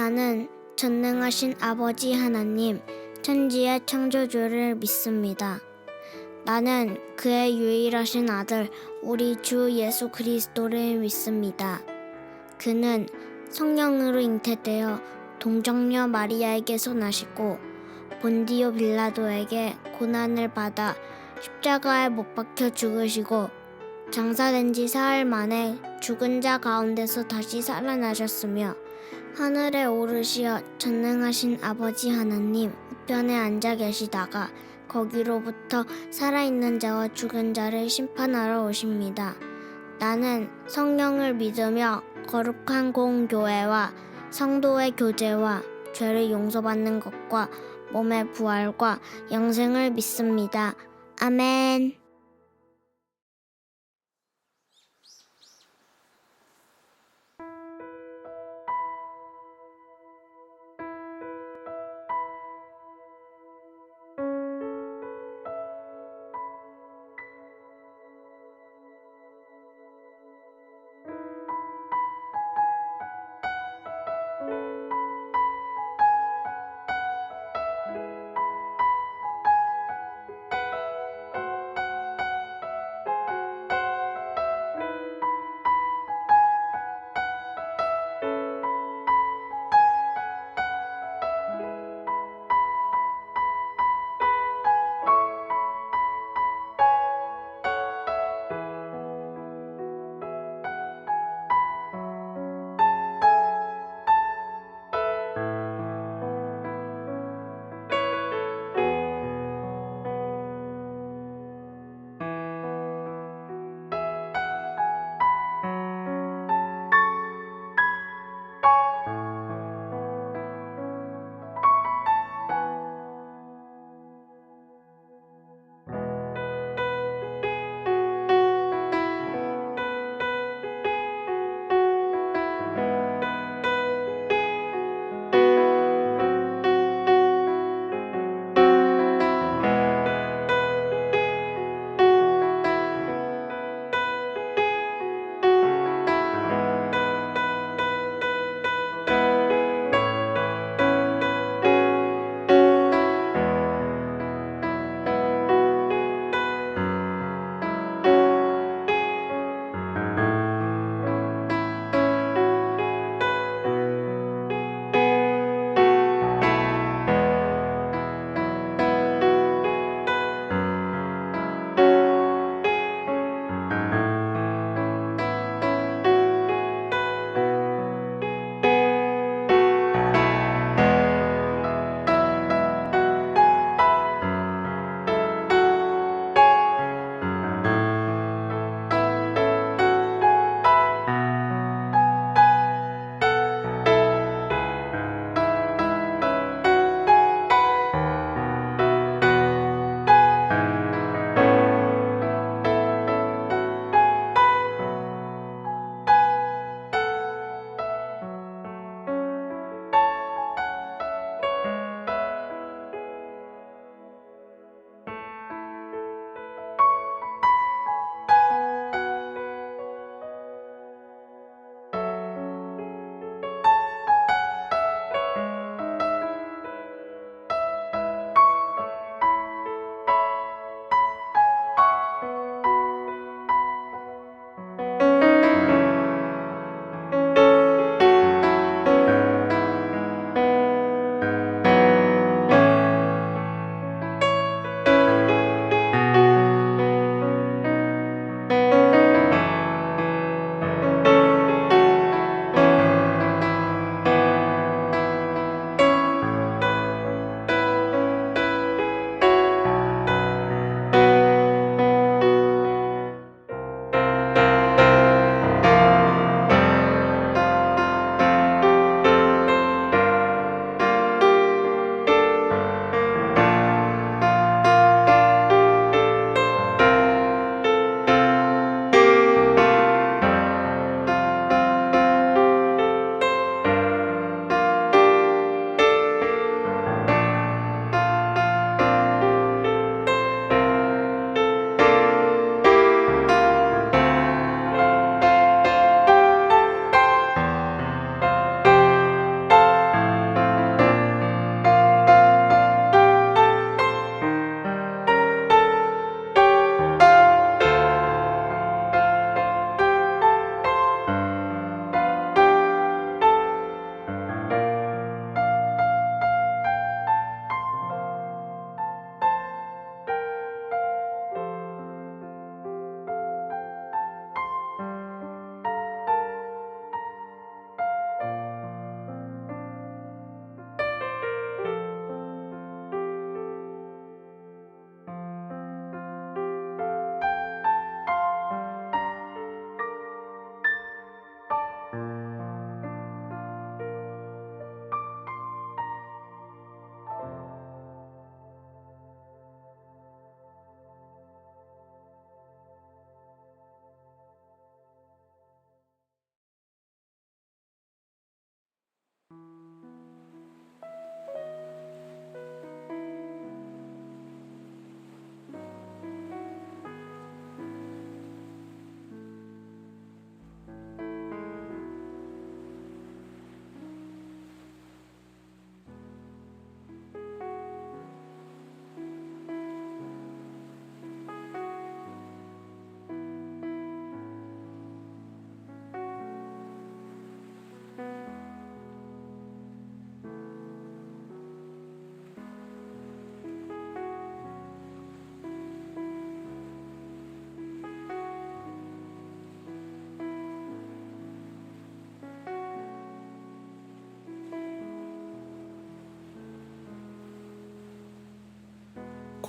나는 전능하신 아버지 하나님, 천지의 창조주를 믿습니다. 나는 그의 유일하신 아들, 우리 주 예수 그리스도를 믿습니다. 그는 성령으로 잉태되어 동정녀 마리아에게서 나시고 본디오 빌라도에게 고난을 받아 십자가에 못 박혀 죽으시고 장사된 지 사흘 만에 죽은 자 가운데서 다시 살아나셨으며 하늘에 오르시어 전능하신 아버지 하나님 우편에 앉아 계시다가 거기로부터 살아있는 자와 죽은 자를 심판하러 오십니다. 나는 성령을 믿으며 거룩한 공교회와 성도의 교제와 죄를 용서받는 것과 몸의 부활과 영생을 믿습니다. 아멘.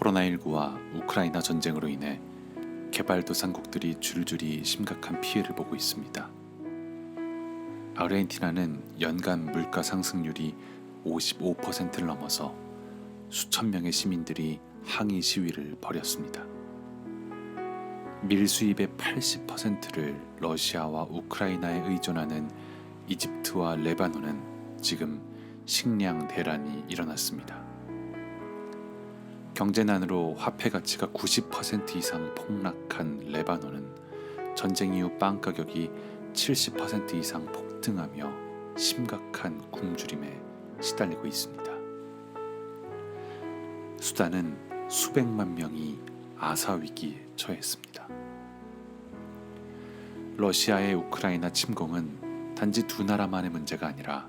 코로나19와 우크라이나 전쟁으로 인해 개발도상국들이 줄줄이 심각한 피해를 보고 있습니다. 아르헨티나는 연간 물가 상승률이 55%를 넘어서 수천 명의 시민들이 항의 시위를 벌였습니다. 밀 수입의 80%를 러시아와 우크라이나에 의존하는 이집트와 레바논은 지금 식량 대란이 일어났습니다. 경제난으로 화폐 가치가 90% 이상 폭락한 레바논은 전쟁 이후 빵 가격이 70% 이상 폭등하며 심각한 굶주림에 시달리고 있습니다. 수단은 수백만 명이 아사 위기에 처했습니다. 러시아의 우크라이나 침공은 단지 두 나라만의 문제가 아니라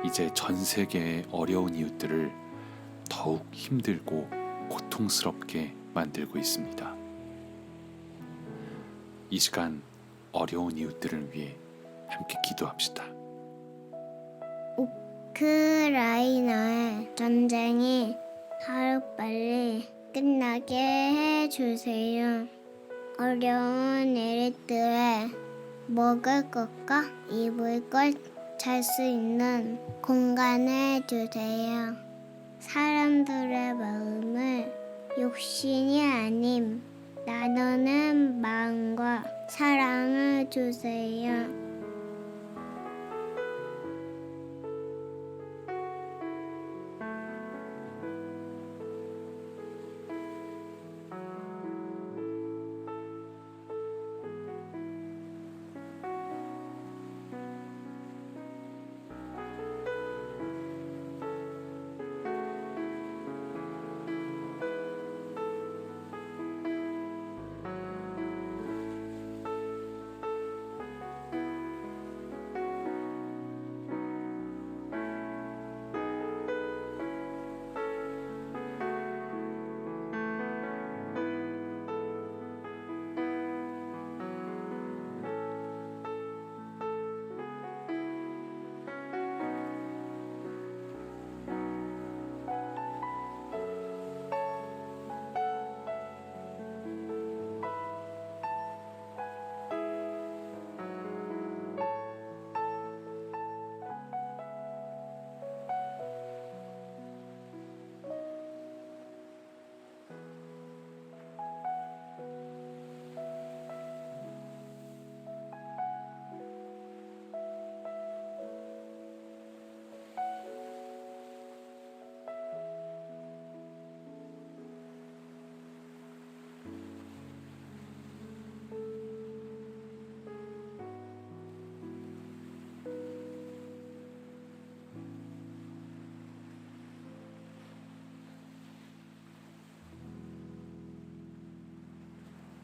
이제 전 세계의 어려운 이웃들을 더욱 힘들고 고통스럽게 만들고 있습니다. 이 시간 어려운 이웃들을 위해 함께 기도합시다. 우크라이나의 전쟁이 하루빨리 끝나게 해주세요. 어려운 일들에 먹을 것과 입을 것, 잘 수 있는 공간을 주세요. 사람들의 마음을 욕심이 아님 나누는 마음과 사랑을 주세요.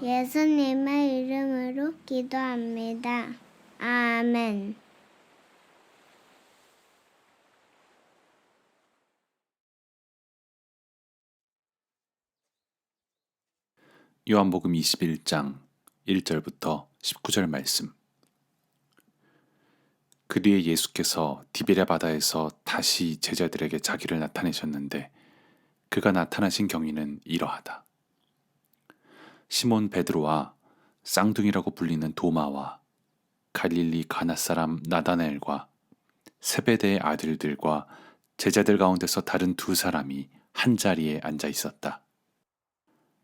예수님의 이름으로 기도합니다. 아멘. 요한복음 21장 1절부터 19절 말씀. 그 뒤에 예수께서 디베랴 바다에서 다시 제자들에게 자기를 나타내셨는데 그가 나타나신 경위는 이러하다. 시몬 베드로와 쌍둥이라고 불리는 도마와 갈릴리 가나 사람 나다나엘과 세베대의 아들들과 제자들 가운데서 다른 두 사람이 한 자리에 앉아 있었다.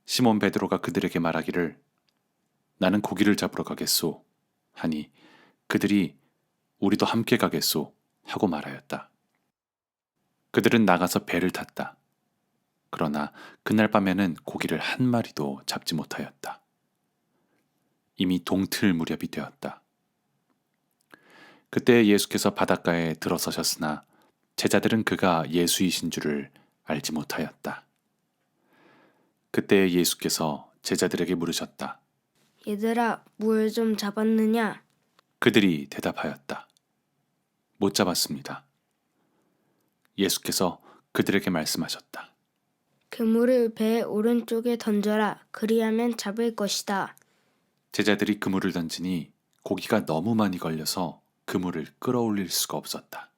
시몬 베드로가 그들에게 말하기를 나는 고기를 잡으러 가겠소 하니 그들이 우리도 함께 가겠소 하고 말하였다. 그들은 나가서 배를 탔다. 그러나 그날 밤에는 고기를 한 마리도 잡지 못하였다. 이미 동틀 무렵이 되었다. 그때 예수께서 바닷가에 들어서셨으나 제자들은 그가 예수이신 줄을 알지 못하였다. 그때 예수께서 제자들에게 물으셨다. 얘들아, 물 좀 잡았느냐? 그들이 대답하였다. 못 잡았습니다. 예수께서 그들에게 말씀하셨다. 그물을 배 오른쪽에 던져라. 그리하면 잡을 것이다. 제자들이 그물을 던지니 고기가 너무 많이 걸려서 그물을 끌어올릴 수가 없었다.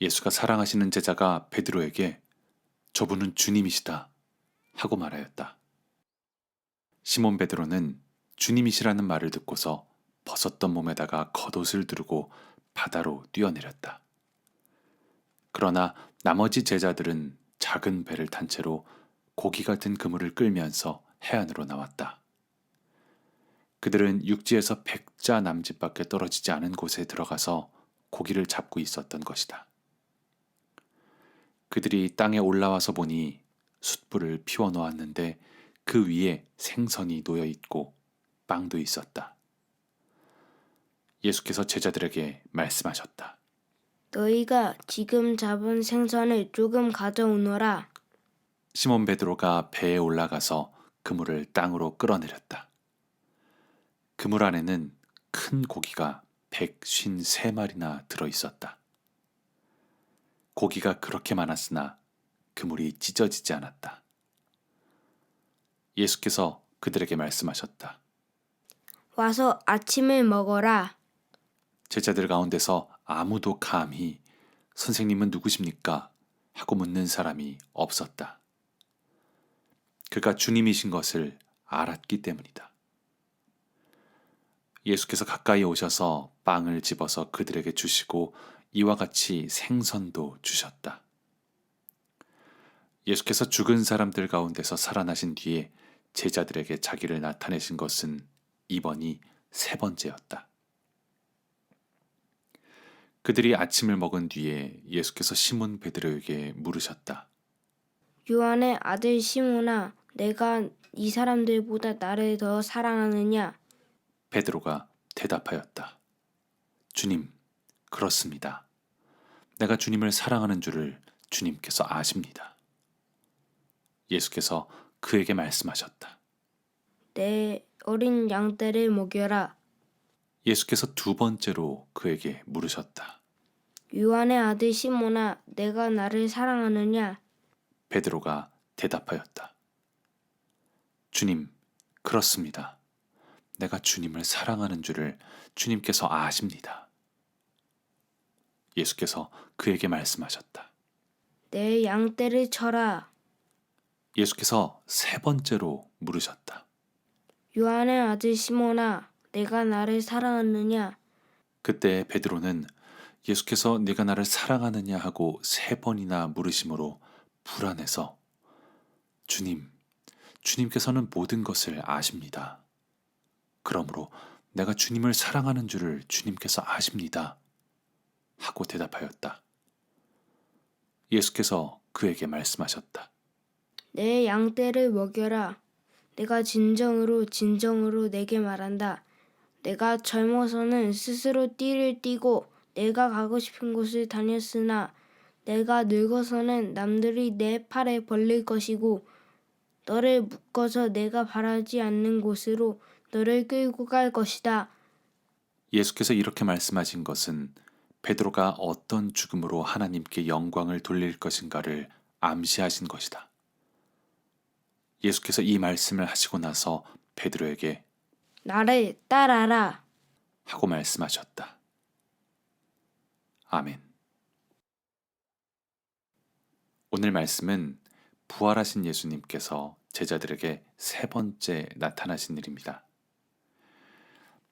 예수가 사랑하시는 제자가 베드로에게 저분은 주님이시다 하고 말하였다. 시몬 베드로는 주님이시라는 말을 듣고서 벗었던 몸에다가 겉옷을 두르고 바다로 뛰어내렸다. 그러나 나머지 제자들은 작은 배를 탄 채로 고기 같은 그물을 끌면서 해안으로 나왔다. 그들은 육지에서 100자 남짓밖에 떨어지지 않은 곳에 들어가서 고기를 잡고 있었던 것이다. 그들이 땅에 올라와서 보니 숯불을 피워 놓았는데 그 위에 생선이 놓여 있고 빵도 있었다. 예수께서 제자들에게 말씀하셨다. 너희가 지금 잡은 생선을 조금 가져오너라. 시몬 베드로가 배에 올라가서 그물을 땅으로 끌어내렸다. 그물 안에는 큰 고기가 153마리나 들어 있었다. 고기가 그렇게 많았으나 그물이 찢어지지 않았다. 예수께서 그들에게 말씀하셨다. 와서 아침을 먹어라. 제자들 가운데서 아무도 감히 선생님은 누구십니까? 하고 묻는 사람이 없었다. 그가 주님이신 것을 알았기 때문이다. 예수께서 가까이 오셔서 빵을 집어서 그들에게 주시고 이와 같이 생선도 주셨다. 예수께서 죽은 사람들 가운데서 살아나신 뒤에 제자들에게 자기를 나타내신 것은 이번이 3번째였다. 그들이 아침을 먹은 뒤에 예수께서 시몬 베드로에게 물으셨다. 요한의 아들 시몬아, 내가 이 사람들보다 나를 더 사랑하느냐? 베드로가 대답하였다. 주님, 그렇습니다. 내가 주님을 사랑하는 줄을 주님께서 아십니다. 예수께서 그에게 말씀하셨다. 내 어린 양떼를 먹여라. 예수께서 2번째로 그에게 물으셨다. 요한의 아들 시몬아, 내가 나를 사랑하느냐? 베드로가 대답하였다. 주님, 그렇습니다. 내가 주님을 사랑하는 줄을 주님께서 아십니다. 예수께서 그에게 말씀하셨다. 내 양떼를 쳐라. 예수께서 3번째로 물으셨다. 요한의 아들 시몬아, 내가 나를 사랑하느냐? 그때 베드로는 예수께서 네가 나를 사랑하느냐 하고 3번이나 물으심으로 불안해서 주님께서는 모든 것을 아십니다. 그러므로 내가 주님을 사랑하는 줄을 주님께서 아십니다. 하고 대답하였다. 예수께서 그에게 말씀하셨다. 내 양떼를 먹여라. 내가 진정으로 내게 말한다. 내가 젊어서는 스스로 띠를 띠고 내가 가고 싶은 곳을 다녔으나 내가 늙어서는 남들이 내 팔에 벌릴 것이고 너를 묶어서 내가 바라지 않는 곳으로 너를 끌고 갈 것이다. 예수께서 이렇게 말씀하신 것은 베드로가 어떤 죽음으로 하나님께 영광을 돌릴 것인가를 암시하신 것이다. 예수께서 이 말씀을 하시고 나서 베드로에게 나를 따라라. 하고 말씀하셨다. 아멘. 오늘 말씀은 부활하신 예수님께서 제자들에게 3번째 나타나신 일입니다.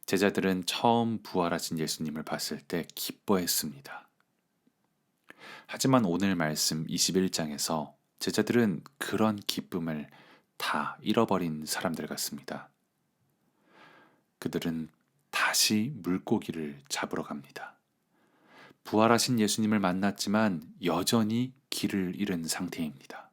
제자들은 처음 부활하신 예수님을 봤을 때 기뻐했습니다. 하지만 오늘 말씀 21장에서 제자들은 그런 기쁨을 다 잃어버린 사람들 같습니다. 그들은 다시 물고기를 잡으러 갑니다. 부활하신 예수님을 만났지만 여전히 길을 잃은 상태입니다.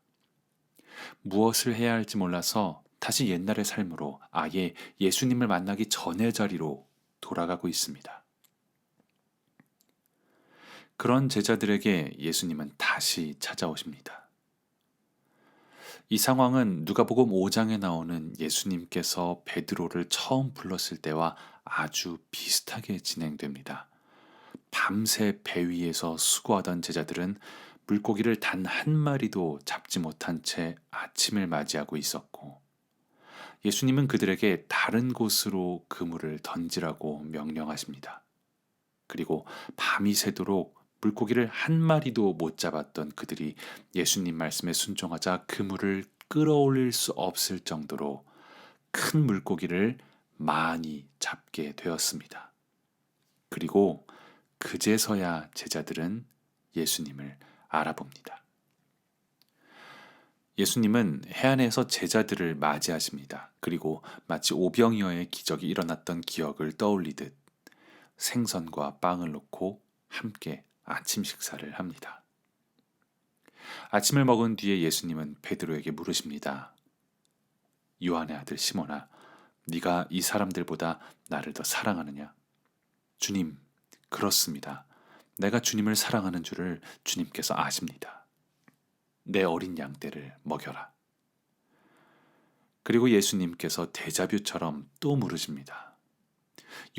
무엇을 해야 할지 몰라서 다시 옛날의 삶으로 아예 예수님을 만나기 전의 자리로 돌아가고 있습니다. 그런 제자들에게 예수님은 다시 찾아오십니다. 이 상황은 누가복음 5장에 나오는 예수님께서 베드로를 처음 불렀을 때와 아주 비슷하게 진행됩니다. 밤새 배 위에서 수고하던 제자들은 물고기를 단 한 마리도 잡지 못한 채 아침을 맞이하고 있었고 예수님은 그들에게 다른 곳으로 그물을 던지라고 명령하십니다. 그리고 밤이 새도록 물고기를 한 마리도 못 잡았던 그들이 예수님 말씀에 순종하자 그물을 끌어올릴 수 없을 정도로 큰 물고기를 많이 잡게 되었습니다. 그리고 그제서야 제자들은 예수님을 알아봅니다. 예수님은 해안에서 제자들을 맞이하십니다. 그리고 마치 오병이어의 기적이 일어났던 기억을 떠올리듯 생선과 빵을 놓고 함께 아침 식사를 합니다. 아침을 먹은 뒤에 예수님은 베드로에게 물으십니다. 요한의 아들 시몬아, 네가 이 사람들보다 나를 더 사랑하느냐? 주님, 그렇습니다. 내가 주님을 사랑하는 줄을 주님께서 아십니다. 내 어린 양떼를 먹여라. 그리고 예수님께서 데자뷰처럼 또 물으십니다.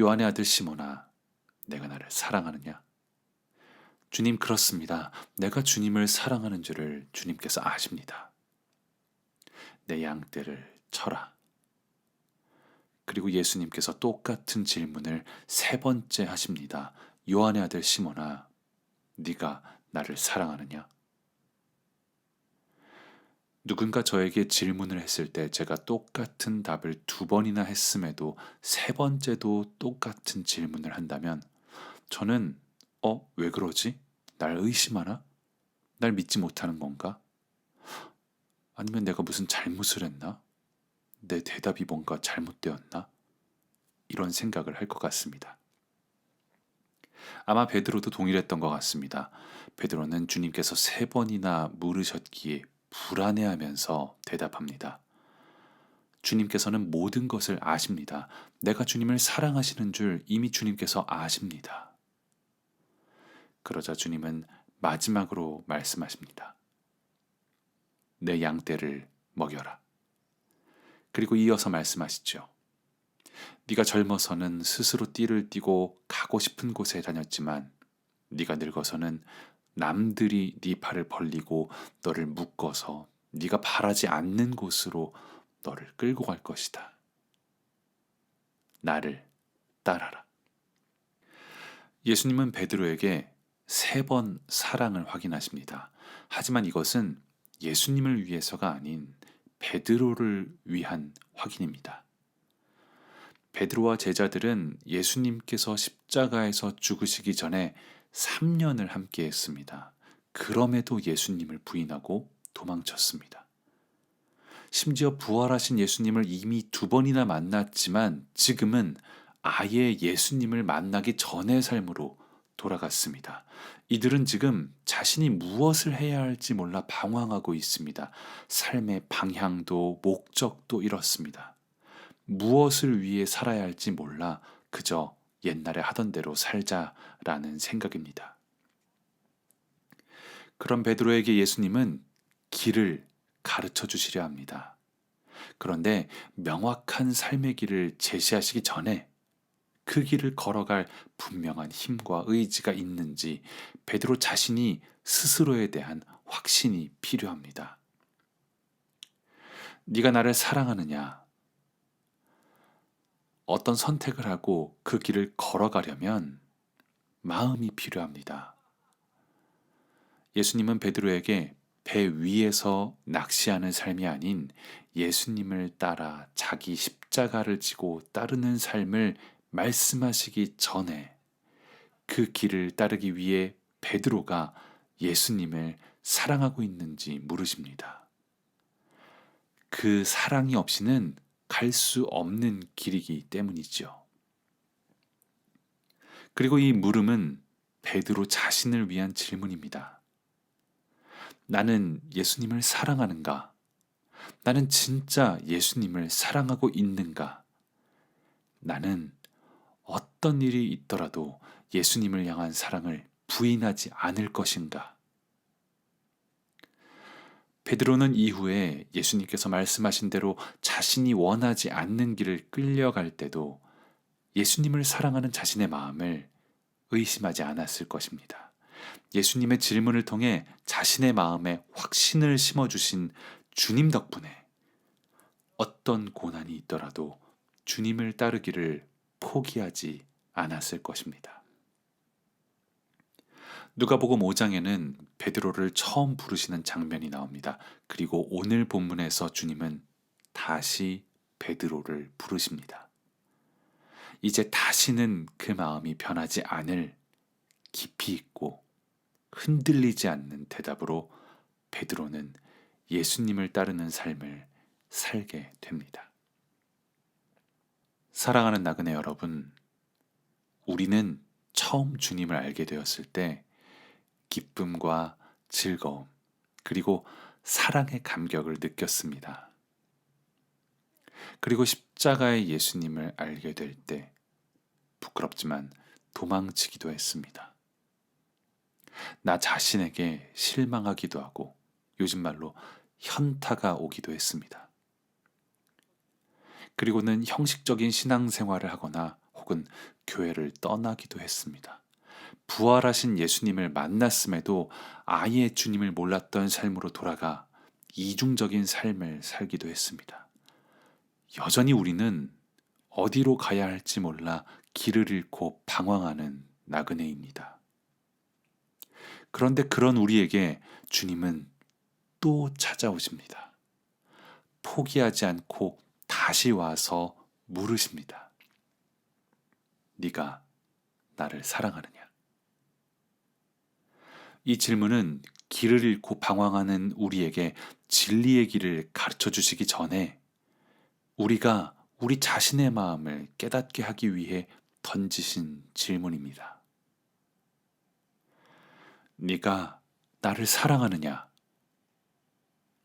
요한의 아들 시몬아, 내가 나를 사랑하느냐? 주님, 그렇습니다. 내가 주님을 사랑하는 줄을 주님께서 아십니다. 내 양떼를 쳐라. 그리고 예수님께서 똑같은 질문을 세 번째 하십니다. 요한의 아들 시몬아, 네가 나를 사랑하느냐? 누군가 저에게 질문을 했을 때 제가 똑같은 답을 2번이나 했음에도 세 번째도 똑같은 질문을 한다면 저는 왜 그러지? 날 의심하나? 날 믿지 못하는 건가? 아니면 내가 무슨 잘못을 했나? 내 대답이 뭔가 잘못되었나? 이런 생각을 할 것 같습니다. 아마 베드로도 동일했던 것 같습니다. 베드로는 주님께서 3번이나 물으셨기에 불안해하면서 대답합니다. 주님께서는 모든 것을 아십니다. 내가 주님을 사랑하시는 줄 이미 주님께서 아십니다. 그러자 주님은 마지막으로 말씀하십니다. 내 양떼를 먹여라. 그리고 이어서 말씀하시죠. 네가 젊어서는 스스로 띠를 띠고 가고 싶은 곳에 다녔지만 네가 늙어서는 남들이 네 팔을 벌리고 너를 묶어서 네가 바라지 않는 곳으로 너를 끌고 갈 것이다. 나를 따라라. 예수님은 베드로에게 3번 사랑을 확인하십니다. 하지만 이것은 예수님을 위해서가 아닌 베드로를 위한 확인입니다. 베드로와 제자들은 예수님께서 십자가에서 죽으시기 전에 3년을 함께 했습니다. 그럼에도 예수님을 부인하고 도망쳤습니다. 심지어 부활하신 예수님을 이미 2번이나 만났지만 지금은 아예 예수님을 만나기 전의 삶으로 돌아갔습니다. 이들은 지금 자신이 무엇을 해야 할지 몰라 방황하고 있습니다. 삶의 방향도 목적도 잃었습니다. 무엇을 위해 살아야 할지 몰라 그저 옛날에 하던 대로 살자라는 생각입니다. 그런 베드로에게 예수님은 길을 가르쳐 주시려 합니다. 그런데 명확한 삶의 길을 제시하시기 전에 그 길을 걸어갈 분명한 힘과 의지가 있는지 베드로 자신이 스스로에 대한 확신이 필요합니다. 네가 나를 사랑하느냐? 어떤 선택을 하고 그 길을 걸어가려면 마음이 필요합니다. 예수님은 베드로에게 배 위에서 낚시하는 삶이 아닌 예수님을 따라 자기 십자가를 지고 따르는 삶을 말씀하시기 전에 그 길을 따르기 위해 베드로가 예수님을 사랑하고 있는지 물으십니다. 그 사랑이 없이는 갈 수 없는 길이기 때문이죠. 그리고 이 물음은 베드로 자신을 위한 질문입니다. 나는 예수님을 사랑하는가? 나는 진짜 예수님을 사랑하고 있는가? 나는 어떤 일이 있더라도 예수님을 향한 사랑을 부인하지 않을 것인가? 베드로는 이후에 예수님께서 말씀하신 대로 자신이 원하지 않는 길을 끌려갈 때도 예수님을 사랑하는 자신의 마음을 의심하지 않았을 것입니다. 예수님의 질문을 통해 자신의 마음에 확신을 심어주신 주님 덕분에 어떤 고난이 있더라도 주님을 따르기를 포기하지 않았을 것입니다. 누가복음 5장에는 베드로를 처음 부르시는 장면이 나옵니다. 그리고 오늘 본문에서 주님은 다시 베드로를 부르십니다. 이제 다시는 그 마음이 변하지 않을 깊이 있고 흔들리지 않는 대답으로 베드로는 예수님을 따르는 삶을 살게 됩니다. 사랑하는 나그네 여러분, 우리는 처음 주님을 알게 되었을 때 기쁨과 즐거움, 그리고 사랑의 감격을 느꼈습니다. 그리고 십자가의 예수님을 알게 될 때 부끄럽지만 도망치기도 했습니다. 나 자신에게 실망하기도 하고 요즘 말로 현타가 오기도 했습니다. 그리고는 형식적인 신앙생활을 하거나 혹은 교회를 떠나기도 했습니다. 부활하신 예수님을 만났음에도 아예 주님을 몰랐던 삶으로 돌아가 이중적인 삶을 살기도 했습니다. 여전히 우리는 어디로 가야 할지 몰라 길을 잃고 방황하는 나그네입니다. 그런데 그런 우리에게 주님은 또 찾아오십니다. 포기하지 않고 다시 와서 물으십니다. 네가 나를 사랑하느냐? 이 질문은 길을 잃고 방황하는 우리에게 진리의 길을 가르쳐 주시기 전에 우리가 우리 자신의 마음을 깨닫게 하기 위해 던지신 질문입니다. 네가 나를 사랑하느냐?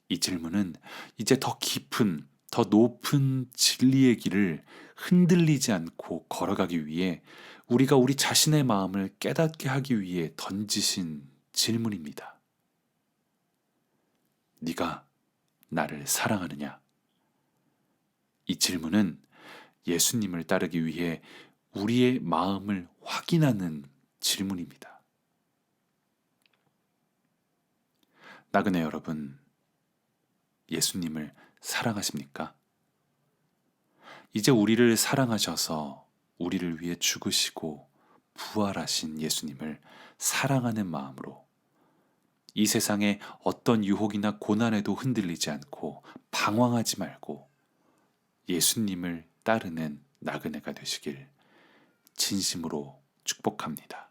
이 질문은 이제 더 깊은, 더 높은 진리의 길을 흔들리지 않고 걸어가기 위해 우리가 우리 자신의 마음을 깨닫게 하기 위해 던지신 질문입니다. 네가 나를 사랑하느냐? 이 질문은 예수님을 따르기 위해 우리의 마음을 확인하는 질문입니다. 나그네 여러분, 예수님을 사랑하십니까? 이제 우리를 사랑하셔서 우리를 위해 죽으시고 부활하신 예수님을 사랑하는 마음으로 이 세상의 어떤 유혹이나 고난에도 흔들리지 않고 방황하지 말고 예수님을 따르는 나그네가 되시길 진심으로 축복합니다.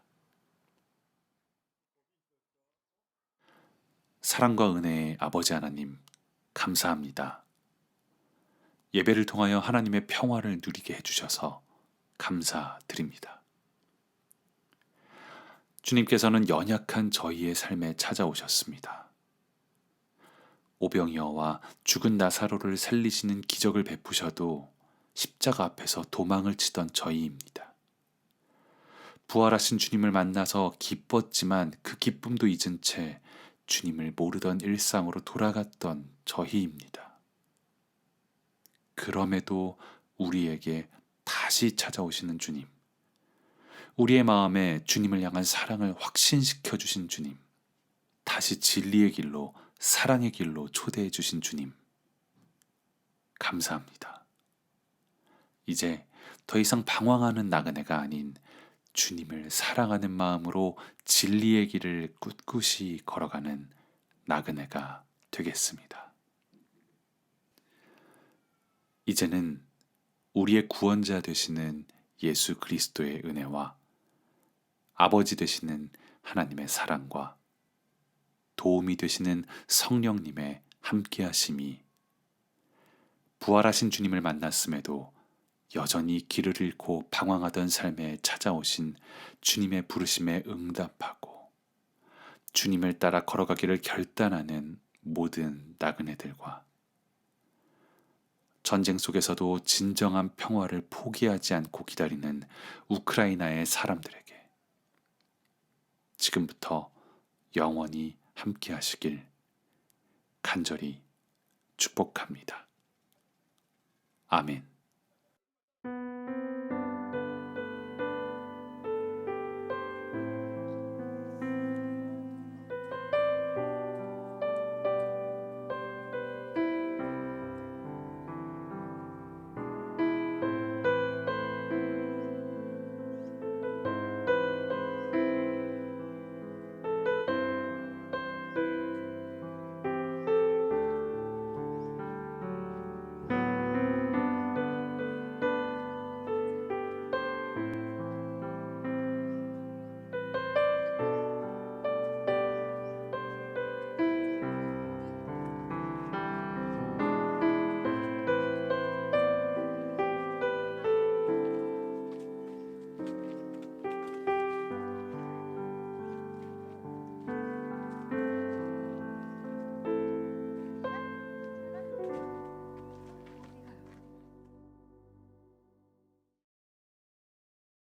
사랑과 은혜의 아버지 하나님, 감사합니다. 예배를 통하여 하나님의 평화를 누리게 해주셔서 감사드립니다. 주님께서는 연약한 저희의 삶에 찾아오셨습니다. 오병이어와 죽은 나사로를 살리시는 기적을 베푸셔도 십자가 앞에서 도망을 치던 저희입니다. 부활하신 주님을 만나서 기뻤지만 그 기쁨도 잊은 채 주님을 모르던 일상으로 돌아갔던 저희입니다. 그럼에도 우리에게 다시 찾아오시는 주님, 우리의 마음에 주님을 향한 사랑을 확신시켜 주신 주님, 다시 진리의 길로, 사랑의 길로 초대해 주신 주님, 감사합니다. 이제 더 이상 방황하는 나그네가 아닌 주님을 사랑하는 마음으로 진리의 길을 꿋꿋이 걸어가는 나그네가 되겠습니다. 이제는 우리의 구원자 되시는 예수 그리스도의 은혜와 아버지 되시는 하나님의 사랑과 도움이 되시는 성령님의 함께하심이 부활하신 주님을 만났음에도 여전히 길을 잃고 방황하던 삶에 찾아오신 주님의 부르심에 응답하고 주님을 따라 걸어가기를 결단하는 모든 나그네들과 전쟁 속에서도 진정한 평화를 포기하지 않고 기다리는 우크라이나의 사람들에게 지금부터 영원히 함께 하시길 간절히 축복합니다. 아멘.